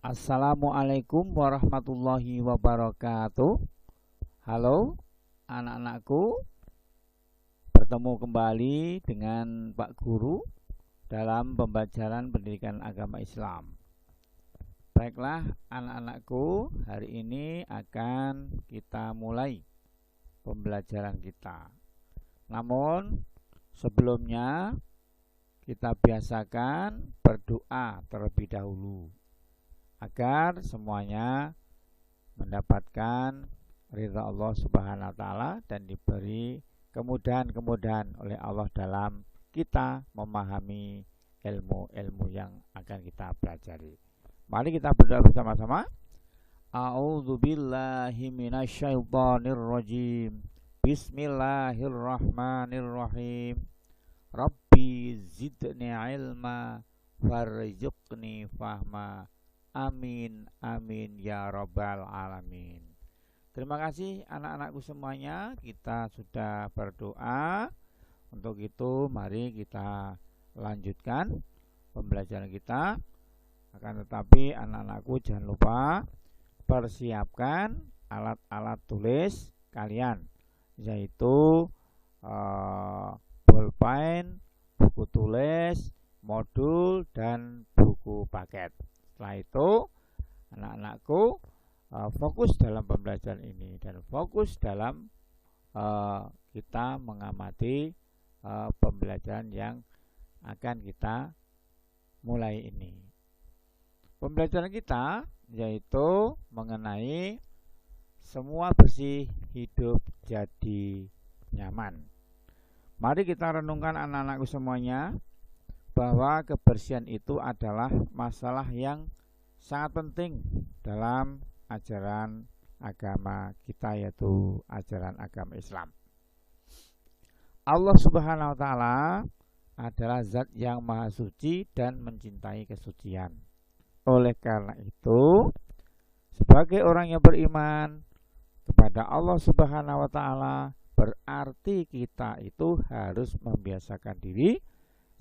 Assalamualaikum warahmatullahi wabarakatuh. Halo anak-anakku, bertemu kembali dengan Pak Guru dalam pembelajaran pendidikan agama Islam. Baiklah anak-anakku, hari ini akan kita mulai pembelajaran kita. Namun sebelumnya kita biasakan berdoa terlebih dahulu agar semuanya mendapatkan ridha Allah Subhanahu wa taala dan diberi kemudahan-kemudahan oleh Allah dalam kita memahami ilmu-ilmu yang akan kita pelajari. Mari kita berdoa bersama-sama. A'udzubillahi minasyaitonirrajim. Bismillahirrahmanirrahim. Rabbi zidni ilma warzuqni fahma. Amin, amin, ya rabbal alamin. Terima kasih anak-anakku semuanya. Kita sudah berdoa. Untuk itu mari kita lanjutkan pembelajaran kita. Akan tetapi anak-anakku jangan lupa persiapkan alat-alat tulis kalian, yaitu bolpen, buku tulis, modul, dan buku paket. Setelah itu anak-anakku fokus dalam pembelajaran ini dan fokus dalam kita mengamati pembelajaran yang akan kita mulai ini. Pembelajaran kita yaitu mengenai semua bersih hidup jadi nyaman. Mari kita renungkan anak-anakku semuanya, bahwa kebersihan itu adalah masalah yang sangat penting dalam ajaran agama kita, yaitu ajaran agama Islam. Allah Subhanahu wa taala adalah zat yang maha suci dan mencintai kesucian. Oleh karena itu, sebagai orang yang beriman kepada Allah Subhanahu wa taala, berarti kita itu harus membiasakan diri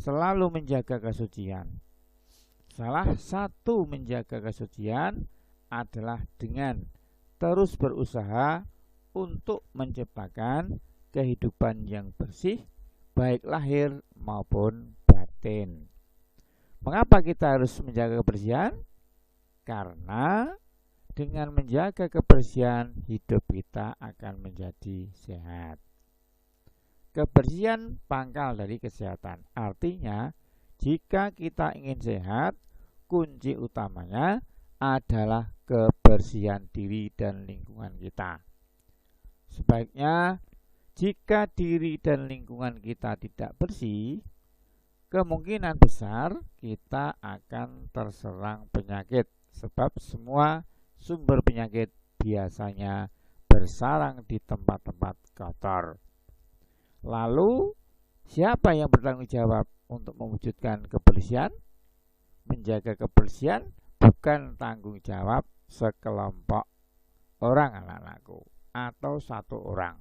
selalu menjaga kesucian. Salah satu menjaga kesucian adalah dengan terus berusaha untuk menciptakan kehidupan yang bersih, baik lahir maupun batin. Mengapa kita harus menjaga kebersihan? Karena dengan menjaga kebersihan, hidup kita akan menjadi sehat. Kebersihan pangkal dari kesehatan. Artinya, jika kita ingin sehat, kunci utamanya adalah kebersihan diri dan lingkungan kita. Sebaiknya, jika diri dan lingkungan kita tidak bersih, kemungkinan besar kita akan terserang penyakit. Sebab semua sumber penyakit biasanya bersarang di tempat-tempat kotor. Lalu, siapa yang bertanggung jawab untuk mewujudkan kebersihan? Menjaga kebersihan bukan tanggung jawab sekelompok orang anak-anakku atau satu orang.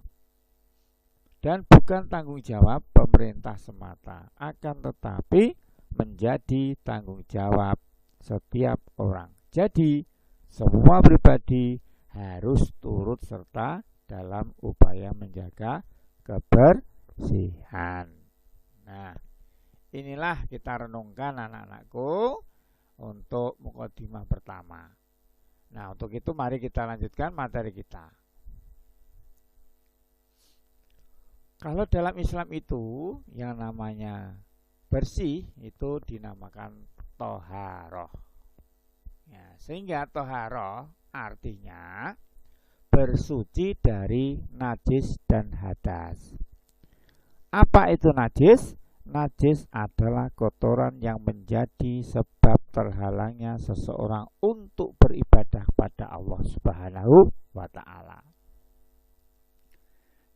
Dan bukan tanggung jawab pemerintah semata, akan tetapi menjadi tanggung jawab setiap orang. Jadi, semua pribadi harus turut serta dalam upaya menjaga kebersihan. Nah, inilah kita renungkan anak-anakku untuk mukadimah pertama. Nah, untuk itu mari kita lanjutkan materi kita. Kalau dalam Islam itu yang namanya bersih itu dinamakan toharoh. Ya, sehingga toharoh artinya bersuci dari najis dan hadas. Apa itu najis? Najis adalah kotoran yang menjadi sebab terhalangnya seseorang untuk beribadah pada Allah Subhanahu wa taala.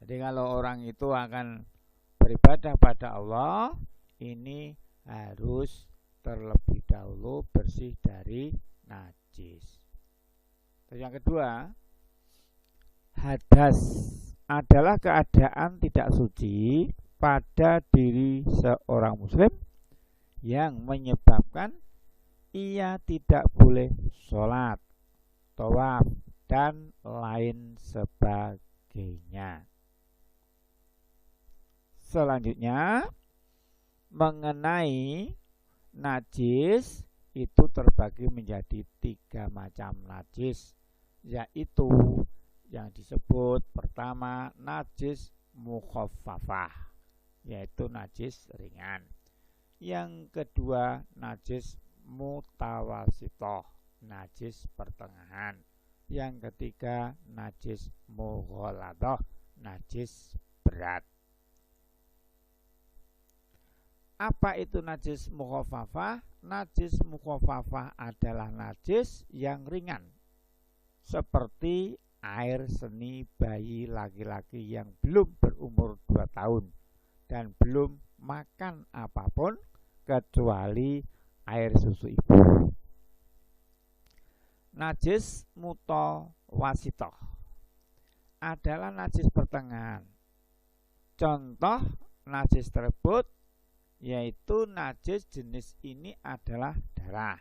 Jadi kalau orang itu akan beribadah pada Allah, ini harus terlebih dahulu bersih dari najis. Terus yang kedua, hadas adalah keadaan tidak suci pada diri seorang muslim yang menyebabkan ia tidak boleh sholat, tawaf, dan lain sebagainya. Selanjutnya, mengenai najis itu terbagi menjadi 3 macam najis, yaitu yang disebut pertama najis mukhaffafah, yaitu najis ringan. Yang kedua najis mutawasitoh, najis pertengahan. Yang ketiga najis mughaladoh, najis berat. Apa itu najis mukhaffafah? Najis mukhaffafah adalah najis yang ringan, seperti air seni bayi laki-laki yang belum berumur 2 tahun dan belum makan apapun kecuali air susu ibu. Najis mutawasitoh adalah najis pertengahan. Contoh najis tersebut yaitu najis jenis ini adalah darah,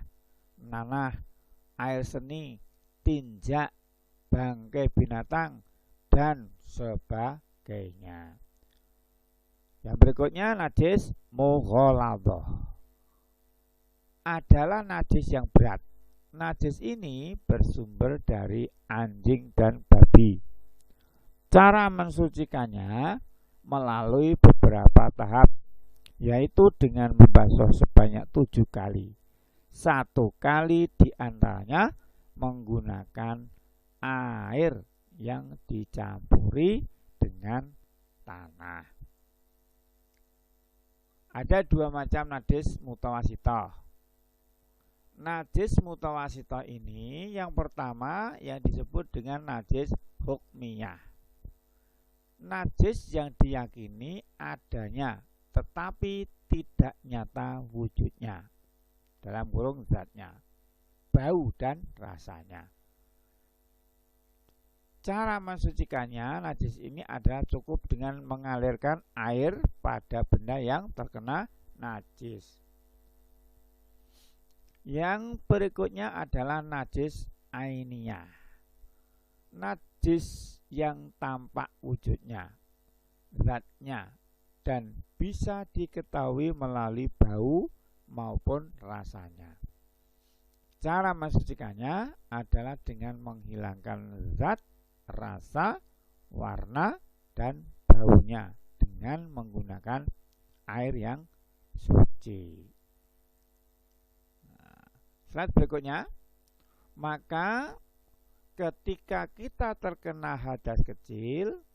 nanah, air seni, tinja, bangkai binatang, dan sebagainya. Yang berikutnya najis mughaladoh adalah najis yang berat. Najis ini bersumber dari anjing dan babi. Cara mensucikannya melalui beberapa tahap, yaitu dengan membasuh sebanyak 7 kali. 1 kali diantaranya menggunakan air yang dicampuri dengan tanah. Ada 2 macam najis mutawasitoh. Najis mutawasitoh ini yang pertama yang disebut dengan najis hukmiyah. Najis yang diyakini adanya tetapi tidak nyata wujudnya, dalam kurung zatnya, bau dan rasanya. Cara mensucikannya najis ini adalah cukup dengan mengalirkan air pada benda yang terkena najis. Yang berikutnya adalah najis ainiyah, najis yang tampak wujudnya, zatnya, dan bisa diketahui melalui bau maupun rasanya. Cara mensucikannya adalah dengan menghilangkan zat, rasa, warna, dan baunya dengan menggunakan air yang suci. Slide berikutnya, maka ketika kita terkena hadas kecil,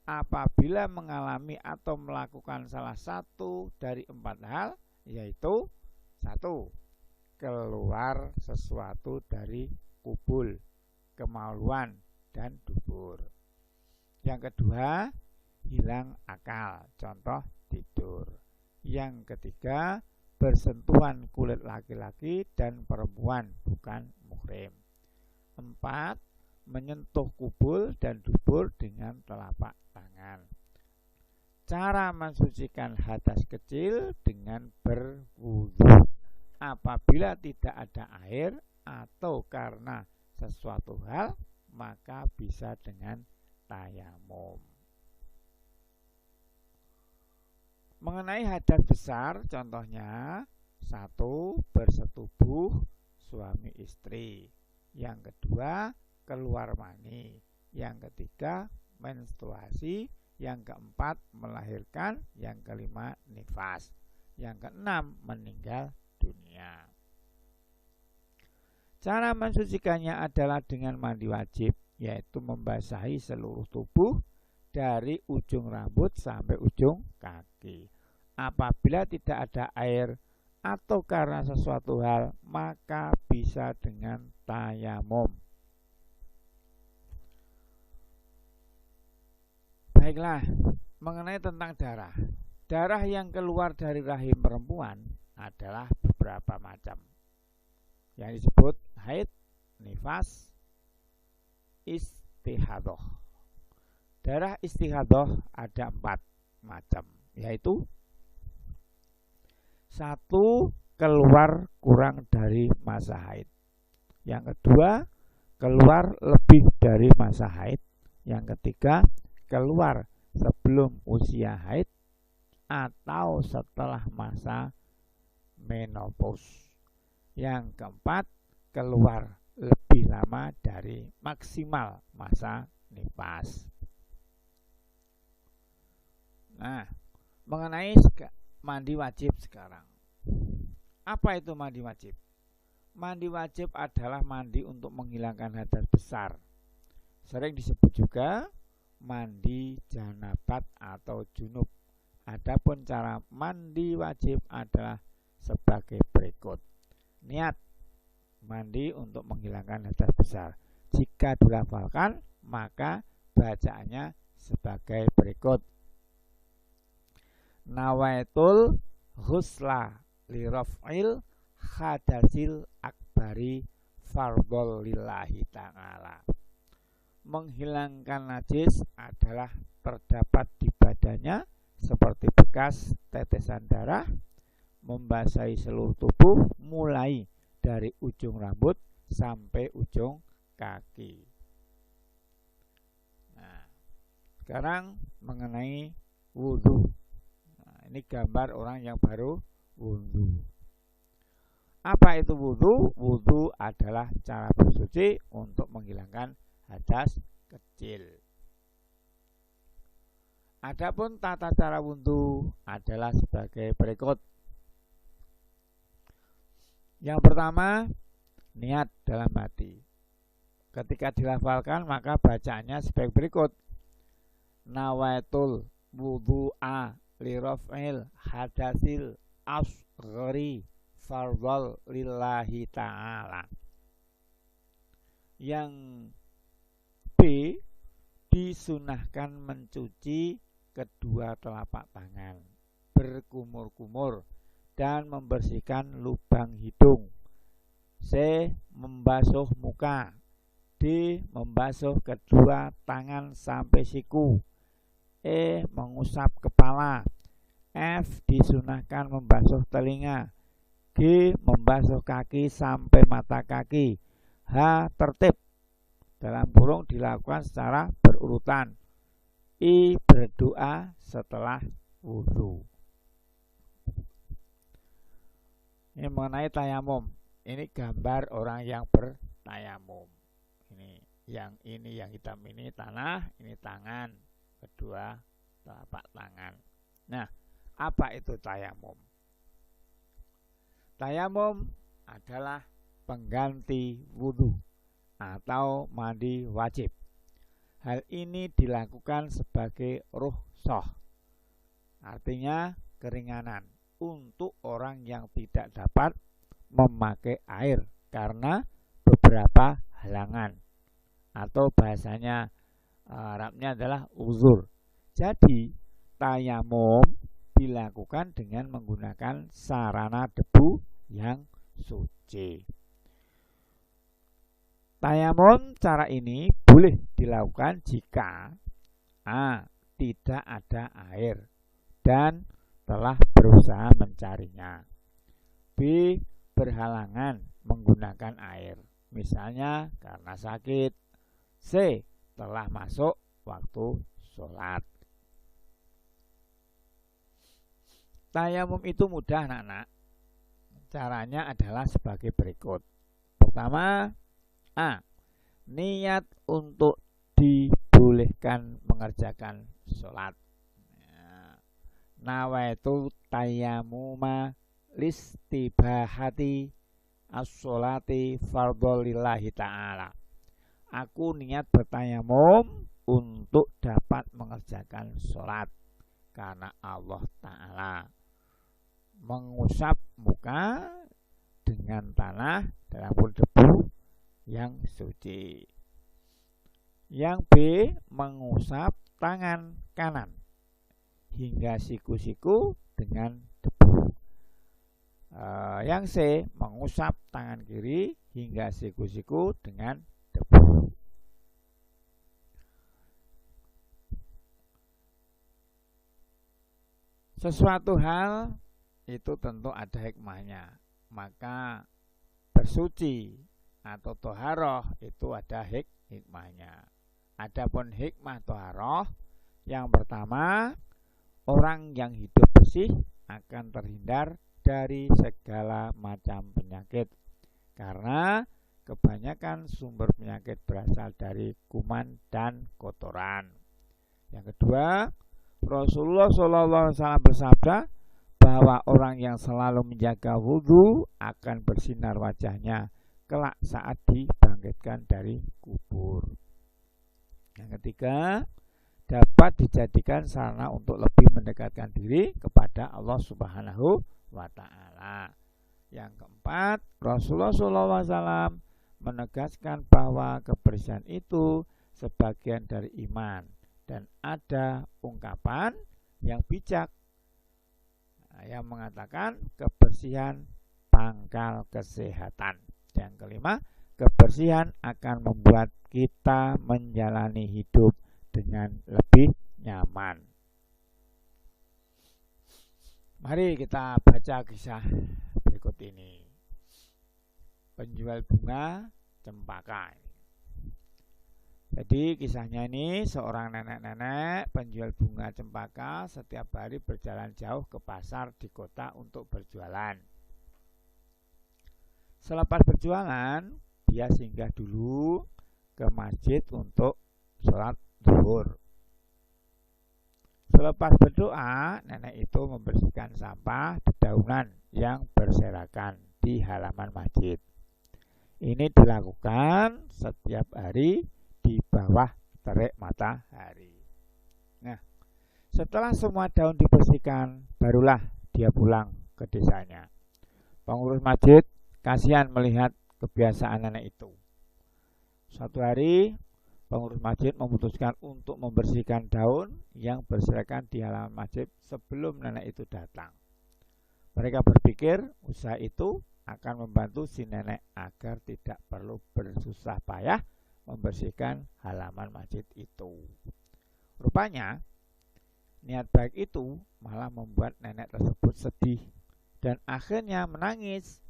apabila mengalami atau melakukan salah satu dari 4 hal, yaitu 1. Keluar sesuatu dari kubul, kemaluan, dan dubur. Yang kedua, hilang akal, contoh tidur. Yang ketiga, bersentuhan kulit laki-laki dan perempuan bukan muhrim. 4. Menyentuh kubul dan dubur dengan telapak tangan. Cara mensucikan hadas kecil dengan berwudu. Apabila tidak ada air atau karena sesuatu hal, maka bisa dengan tayamum. Mengenai hadas besar, contohnya 1. Bersetubuh suami istri. Yang kedua, keluar mani. Yang ketiga, menstruasi. Yang keempat, melahirkan. Yang kelima, nifas. Yang keenam, meninggal dunia. Cara mensucikannya adalah dengan mandi wajib, yaitu membasahi seluruh tubuh dari ujung rambut sampai ujung kaki. Apabila tidak ada air atau karena sesuatu hal, maka bisa dengan tayamum. Baiklah, mengenai tentang darah. Darah yang keluar dari rahim perempuan adalah beberapa macam, yang disebut haid, nifas, istihadah. Darah istihadah ada 4 macam, yaitu 1. keluar kurang dari masa haid. Yang kedua, keluar lebih dari masa haid. Yang ketiga, keluar sebelum usia haid atau setelah masa menopause. Yang keempat, keluar lebih lama dari maksimal masa nifas. Nah, mengenai mandi wajib sekarang. Apa itu mandi wajib? Mandi wajib adalah mandi untuk menghilangkan hadas besar. Sering disebut juga mandi janabat atau junub. Adapun cara mandi wajib adalah sebagai berikut. Niat mandi untuk menghilangkan hadas besar. Jika dilafalkan, maka bacaannya sebagai berikut. Nawaitul ghusla li raf'il hadasil akbari fardhol lillahi ta'ala. Menghilangkan najis adalah terdapat di badannya seperti bekas tetesan darah, membasahi seluruh tubuh mulai dari ujung rambut sampai ujung kaki. Nah, sekarang mengenai wudhu. Ini gambar orang yang baru wudhu. Apa itu wudhu? Wudhu adalah cara bersuci untuk menghilangkan hadas kecil. Adapun tata cara wudhu adalah sebagai berikut. Yang pertama, niat dalam hati. Ketika dilafalkan maka bacaannya sebagai berikut. Nawaitul wudhu'a liraf'il hadasil asghari fardhol lillahi ta'ala. Yang B, disunahkan mencuci kedua telapak tangan, berkumur-kumur dan membersihkan lubang hidung. C, membasuh muka. D, membasuh kedua tangan sampai siku. E, mengusap kepala. F, disunahkan membasuh telinga. G, membasuh kaki sampai mata kaki. H, tertib dalam kurung dilakukan secara berurutan. I, berdoa setelah wudhu. Ini mengenai tayamum. Ini gambar orang yang bertayamum. Ini yang hitam ini tanah, ini tangan, kedua telapak tangan. Nah, apa itu tayamum? Tayamum adalah pengganti wudhu atau mandi wajib. Hal ini dilakukan sebagai rukhsah, artinya keringanan untuk orang yang tidak dapat memakai air karena beberapa halangan, atau bahasanya Arabnya adalah uzur. Jadi tayamum dilakukan dengan menggunakan sarana debu yang suci. Tayamum cara ini boleh dilakukan jika A, tidak ada air dan telah berusaha mencarinya. B, berhalangan menggunakan air, misalnya karena sakit. C, telah masuk waktu sholat. Tayamum itu mudah, anak-anak. Caranya adalah sebagai berikut. Pertama, A, niat untuk dibolehkan mengerjakan sholat. Nawaitu tayamuma listibahati as-sholati fardholillahi ta'ala. Aku niat bertayamum untuk dapat mengerjakan sholat karena Allah Ta'ala. Mengusap muka dengan tanah dalam debu yang suci. Yang B, mengusap tangan kanan hingga siku-siku dengan debu. Yang C, mengusap tangan kiri hingga siku-siku dengan debu. Sesuatu hal itu tentu ada hikmahnya. maka bersuci atau toharoh itu ada hikmahnya. Adapun hikmah toharoh yang pertama, orang yang hidup bersih akan terhindar dari segala macam penyakit, karena kebanyakan sumber penyakit berasal dari kuman dan kotoran. Yang kedua, Rasulullah SAW bersabda bahwa orang yang selalu menjaga wudhu akan bersinar wajahnya kelak saat dibangkitkan dari kubur. Yang ketiga, dapat dijadikan sarana untuk lebih mendekatkan diri kepada Allah Subhanahu wa Ta'ala. Yang keempat, Rasulullah SAW menegaskan bahwa kebersihan itu sebagian dari iman, dan ada ungkapan yang bijak yang mengatakan kebersihan pangkal kesehatan. Yang kelima, kebersihan akan membuat kita menjalani hidup dengan lebih nyaman. Mari kita baca kisah berikut ini. Penjual bunga cempaka. Jadi kisahnya ini seorang nenek-nenek penjual bunga cempaka setiap hari berjalan jauh ke pasar di kota untuk berjualan. Selepas berjualan, dia singgah dulu ke masjid untuk sholat zuhur. Selepas berdoa, nenek itu membersihkan sampah dedaunan yang berserakan di halaman masjid. Ini dilakukan setiap hari di bawah terik matahari. Nah, setelah semua daun dibersihkan, barulah dia pulang ke desanya. Pengurus masjid kasihan melihat kebiasaan nenek itu. Suatu hari, pengurus masjid memutuskan untuk membersihkan daun yang berserakan di halaman masjid sebelum nenek itu datang. Mereka berpikir usaha itu akan membantu si nenek agar tidak perlu bersusah payah membersihkan halaman masjid itu. Rupanya, niat baik itu malah membuat nenek tersebut sedih dan akhirnya menangis.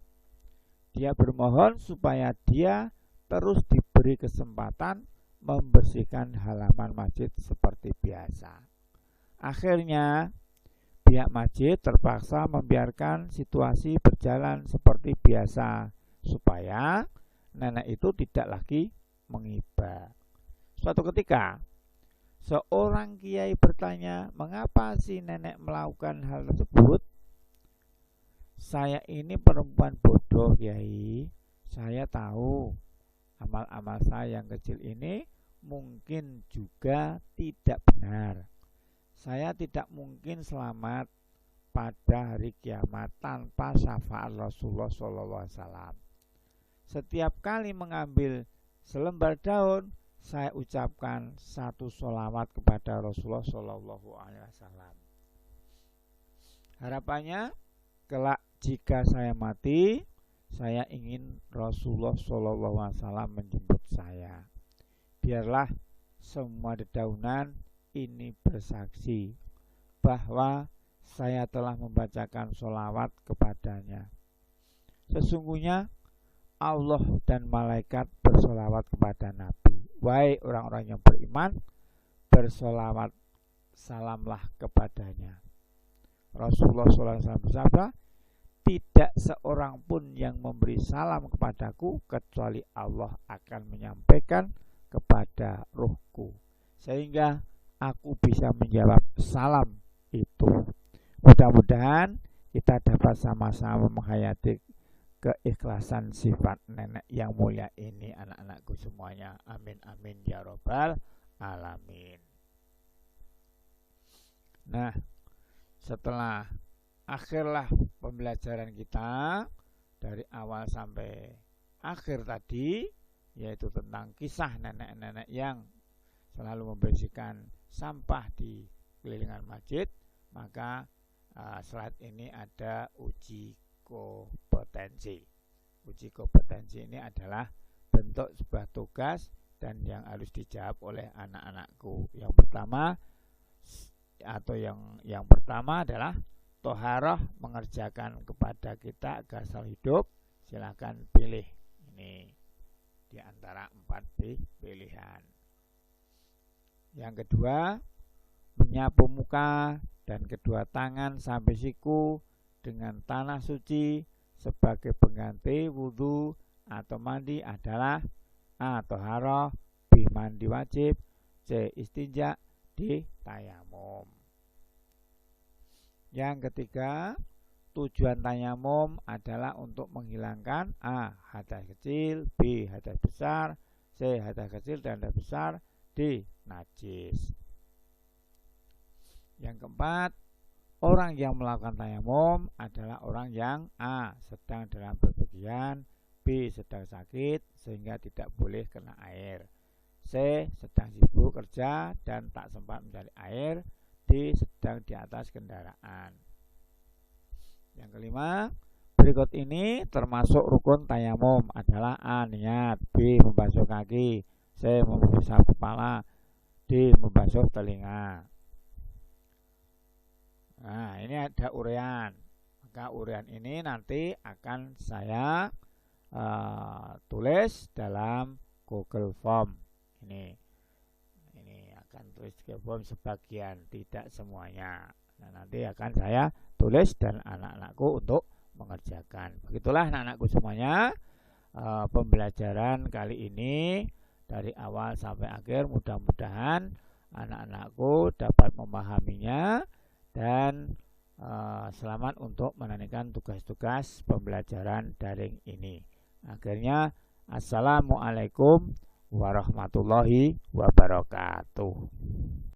Dia bermohon supaya dia terus diberi kesempatan membersihkan halaman masjid seperti biasa. Akhirnya, pihak masjid terpaksa membiarkan situasi berjalan seperti biasa supaya nenek itu tidak lagi mengiba. Suatu ketika, seorang kiai bertanya, "Mengapa si nenek melakukan hal tersebut?" "Saya ini perempuan bodoh, Kiai. Saya tahu amal-amal saya yang kecil ini mungkin juga tidak benar. Saya tidak mungkin selamat pada hari kiamat tanpa syafaat Rasulullah SAW. Setiap kali mengambil selembar daun, saya ucapkan satu sholawat kepada Rasulullah SAW. Harapannya, kelak jika saya mati, saya ingin Rasulullah SAW menjemput saya. Biarlah semua dedaunan ini bersaksi bahwa saya telah membacakan sholawat kepadanya. Sesungguhnya Allah dan malaikat bersolawat kepada Nabi. Wahai orang-orang yang beriman, bersolawat salamlah kepadanya." Rasulullah SAW bersabda, "Tidak seorang pun yang memberi salam kepadaku kecuali Allah akan menyampaikan kepada ruhku, sehingga aku bisa menjawab salam itu." Mudah-mudahan kita dapat sama-sama menghayati keikhlasan sifat nenek yang mulia ini, anak-anakku semuanya. Amin amin ya robbal alamin. Nah, setelah akhirlah pembelajaran kita dari awal sampai akhir tadi, yaitu tentang kisah nenek-nenek yang selalu membersihkan sampah di kelilingan masjid, maka slide ini ada uji kompetensi. Uji kompetensi ini adalah bentuk sebuah tugas dan yang harus dijawab oleh anak-anakku. Yang pertama adalah toharoh mengerjakan kepada kita agar selalu hidup, silakan pilih ini di antara 4 pilihan. Yang kedua, menyapu muka dan kedua tangan sampai siku dengan tanah suci sebagai pengganti wudhu atau mandi adalah A. Toharoh, B. Mandi wajib, C. Istinja, D. Tayamum. Yang ketiga, tujuan tayamum adalah untuk menghilangkan A. Hadas kecil, B. Hadas besar, C. Hadas kecil dan hadas besar, D. Najis. Yang keempat, orang yang melakukan tayamum adalah orang yang A. Sedang dalam bepergian, B. Sedang sakit sehingga tidak boleh kena air, C. Sedang sibuk kerja dan tak sempat mencari air, D. Sedang di atas kendaraan. Yang kelima, berikut ini termasuk rukun tayamum adalah A. Niat, B. Membasuh kaki, C. Membasuh kepala, D. Membasuh telinga. Nah, ini ada uraian. Maka uraian ini nanti akan saya tulis dalam Google Form. Ini akan tulis Google Form sebagian, tidak semuanya. Nah, nanti akan saya tulis dan anak-anakku untuk mengerjakan. Begitulah anak-anakku semuanya, pembelajaran kali ini dari awal sampai akhir. Mudah-mudahan anak-anakku dapat memahaminya dan selamat untuk menunaikan tugas-tugas pembelajaran daring ini. Akhirnya, assalamualaikum warahmatullahi wabarakatuh.